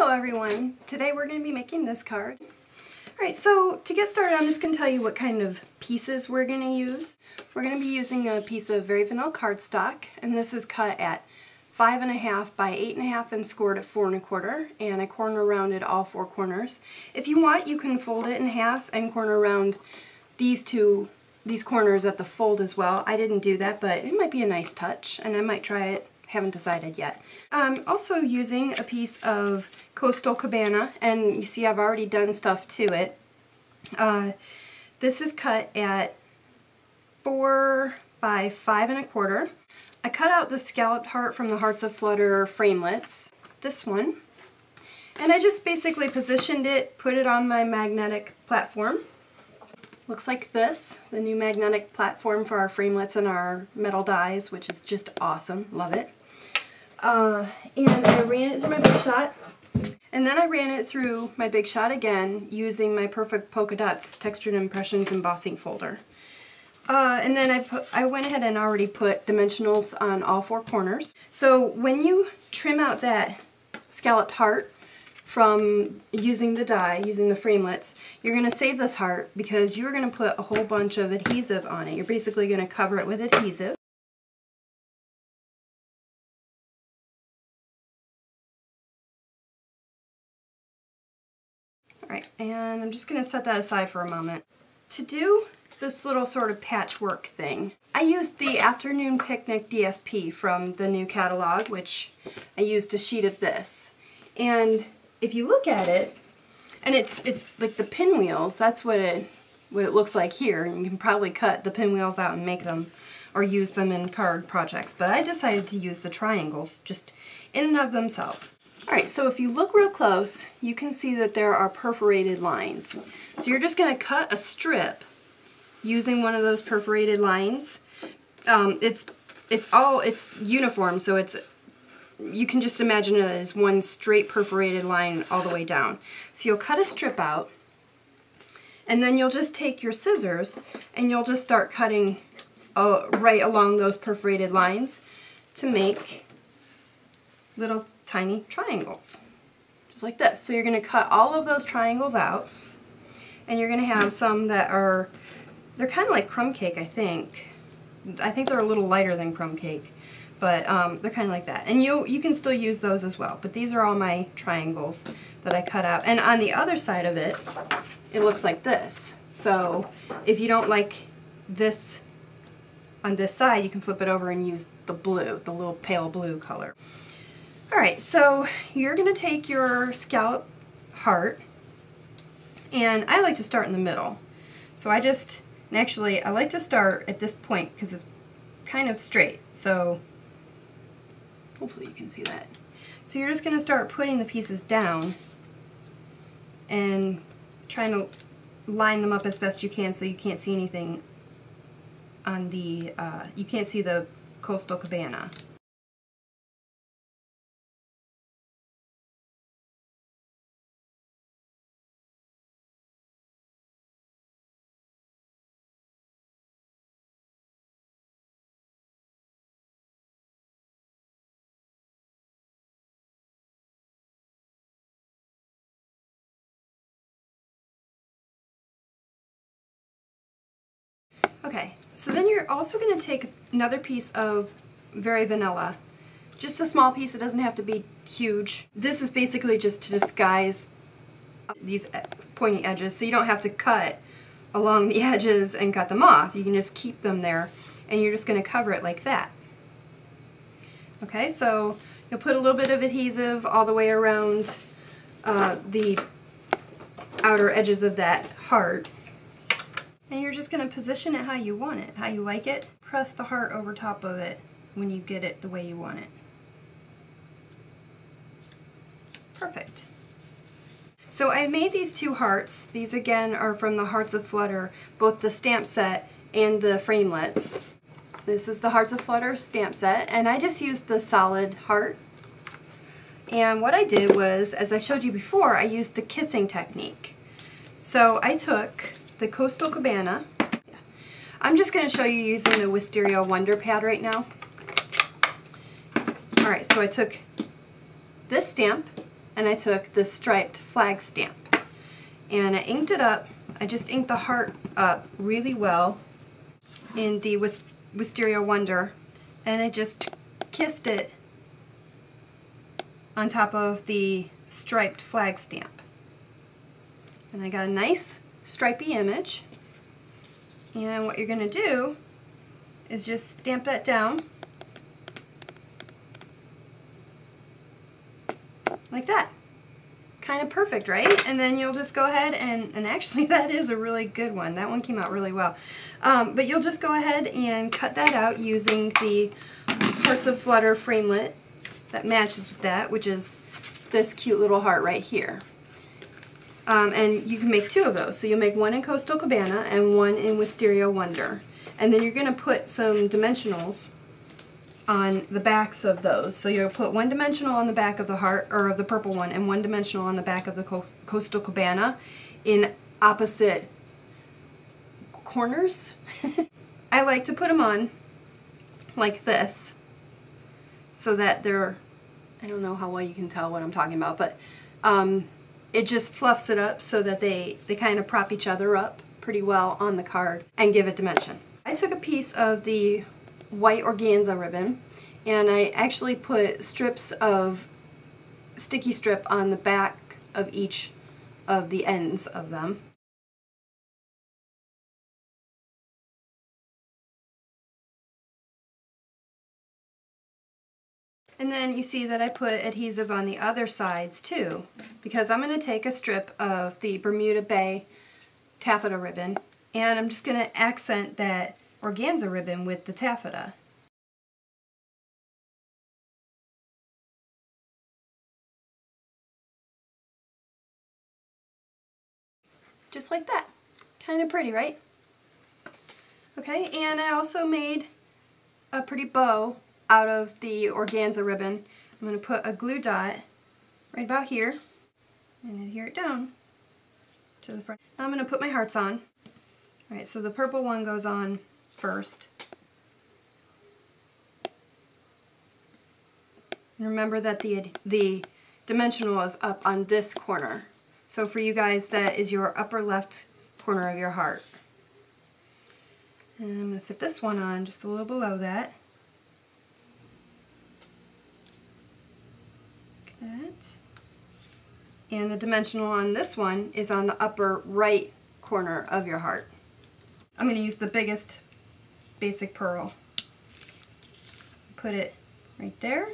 Hello everyone! Today we're going to be making this card. Alright, so to get started I'm just going to tell you what kind of pieces we're going to use. We're going to be using a piece of very vanilla cardstock, and this is cut at 5.5 by 8.5 and scored at 4 1/4, and I corner rounded all four corners. If you want, you can fold it in half and corner around these corners at the fold as well. I didn't do that, but it might be a nice touch, and I might try it. Haven't decided yet. I'm also using a piece of Coastal Cabana, and you see I've already done stuff to it. This is cut at 4 by 5 1/4. I cut out the scalloped heart from the Hearts of Flutter framelits, this one, and I just basically positioned it, put it on my magnetic platform. Looks like this, the new magnetic platform for our framelits and our metal dies, which is just awesome. Love it. And I ran it through my Big Shot, and then I ran it through my Big Shot again using my Perfect Polka Dots Textured Impressions embossing folder. And then I went ahead and already put dimensionals on all four corners. So when you trim out that scalloped heart from using the die, using the framelits, you're going to save this heart because you're going to put a whole bunch of adhesive on it. You're basically going to cover it with adhesive. Alright, and I'm just going to set that aside for a moment. To do this little sort of patchwork thing, I used the Afternoon Picnic DSP from the new catalog, which I used a sheet of this. And if you look at it, and it's like the pinwheels, that's what it looks like here. And you can probably cut the pinwheels out and make them or use them in card projects. But I decided to use the triangles just in and of themselves. Alright, so if you look real close, you can see that there are perforated lines. So you're just going to cut a strip using one of those perforated lines. It's uniform, so you can just imagine it as one straight perforated line all the way down. So you'll cut a strip out, and then you'll just take your scissors and you'll just start cutting right along those perforated lines to make little tiny triangles, just like this. So you're going to cut all of those triangles out, and you're going to have some that are, they're kind of like crumb cake, I think. I think they're a little lighter than crumb cake, but they're kind of like that. And you can still use those as well, but these are all my triangles that I cut out. And on the other side of it, it looks like this. So if you don't like this on this side, you can flip it over and use the blue, the little pale blue color. Alright, so you're going to take your scallop heart, and I like to start in the middle. So I like to start at this point because it's kind of straight, so hopefully you can see that. So you're just going to start putting the pieces down and trying to line them up as best you can so you can't see anything on the, you can't see the Coastal Cabana. Okay, so then you're also going to take another piece of very vanilla, just a small piece. It doesn't have to be huge. This is basically just to disguise these pointy edges, so you don't have to cut along the edges and cut them off. You can just keep them there, and you're just going to cover it like that. Okay, so you'll put a little bit of adhesive all the way around the outer edges of that heart. And you're just going to position it how you want it, how you like it. Press the heart over top of it when you get it the way you want it. Perfect. So I made these two hearts. These again are from the Hearts of Flutter, both the stamp set and the framelits. This is the Hearts of Flutter stamp set, and I just used the solid heart. And what I did was, as I showed you before, I used the kissing technique. So I took the Coastal Cabana. I'm just going to show you using the Wisteria Wonder Pad right now. Alright, so I took this stamp and I took the striped flag stamp and I inked it up. I just inked the heart up really well in the Wisteria Wonder, and I just kissed it on top of the striped flag stamp. And I got a nice stripy image. And what you're going to do is just stamp that down like that. Kind of perfect, right? And then you'll just go ahead and actually that is a really good one. That one came out really well. But you'll just go ahead and cut that out using the Hearts of Flutter framelit that matches with that, which is this cute little heart right here. And you can make two of those. So you'll make one in Coastal Cabana and one in Wisteria Wonder. And then you're going to put some dimensionals on the backs of those. So you'll put one dimensional on the back of the heart, or of the purple one, and one dimensional on the back of the Coastal Cabana in opposite corners. I like to put them on like this so that they're, I don't know how well you can tell what I'm talking about, but it just fluffs it up so that they kind of prop each other up pretty well on the card and give it dimension. I took a piece of the white organza ribbon and I actually put strips of sticky strip on the back of each of the ends of them. And then you see that I put adhesive on the other sides too, because I'm going to take a strip of the Bermuda Bay taffeta ribbon and I'm just going to accent that organza ribbon with the taffeta. Just like that. Kind of pretty, right? Okay, and I also made a pretty bow out of the organza ribbon. I'm going to put a glue dot right about here and adhere it down to the front. Now I'm going to put my hearts on. Alright, so the purple one goes on first. And remember that the dimensional is up on this corner. So for you guys, that is your upper left corner of your heart. And I'm going to fit this one on just a little below that. Like that. And the dimensional on this one is on the upper right corner of your heart. I'm going to use the biggest basic pearl. Put it right there.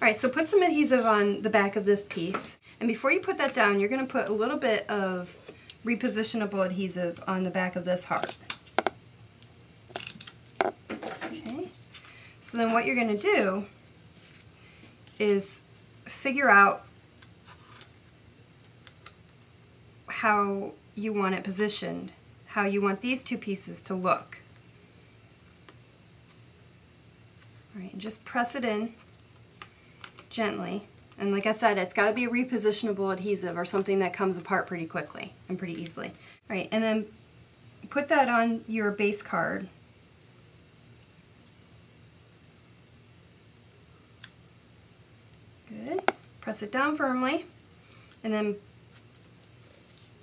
Alright, so put some adhesive on the back of this piece. And before you put that down, you're going to put a little bit of repositionable adhesive on the back of this heart. Okay. So then what you're going to do is figure out how you want it positioned, how you want these two pieces to look. Alright, and just press it in gently. And like I said, it's got to be a repositionable adhesive or something that comes apart pretty quickly and pretty easily. Alright, and then put that on your base card. Good. Press it down firmly and then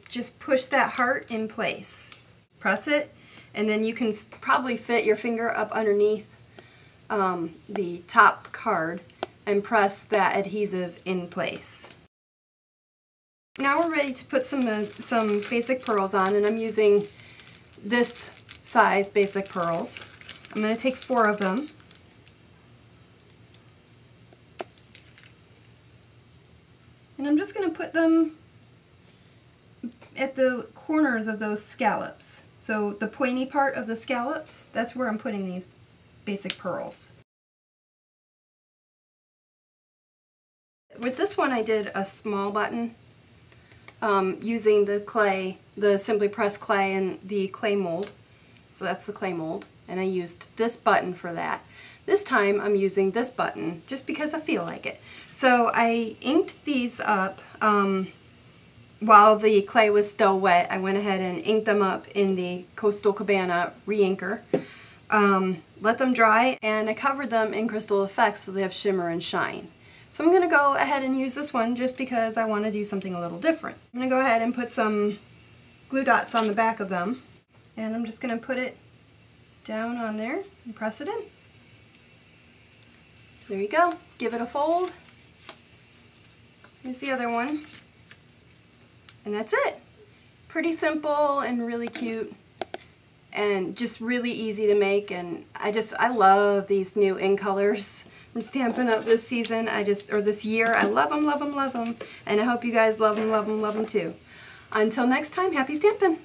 just push that heart in place. Press it and then you can probably fit your finger up underneath the top card and press that adhesive in place. Now we're ready to put some basic pearls on, and I'm using this size basic pearls. I'm going to take 4 of them. And I'm just going to put them at the corners of those scallops. So the pointy part of the scallops, that's where I'm putting these basic pearls. With this one I did a small button using the clay, the Simply Pressed clay and the clay mold. So that's the clay mold, and I used this button for that. This time I'm using this button just because I feel like it. So I inked these up while the clay was still wet. I went ahead and inked them up in the Coastal Cabana re-inker. let them dry, and I covered them in Crystal Effects so they have shimmer and shine. So I'm going to go ahead and use this one just because I want to do something a little different. I'm going to go ahead and put some glue dots on the back of them, and I'm just going to put it down on there and press it in. There you go. Give it a fold. Here's the other one. And that's it. Pretty simple and really cute and just really easy to make, and I love these new in colors from Stampin' Up! This season. Or this year. I love them, love them, love them. And I hope you guys love them, love them, love them too. Until next time, happy stampin'!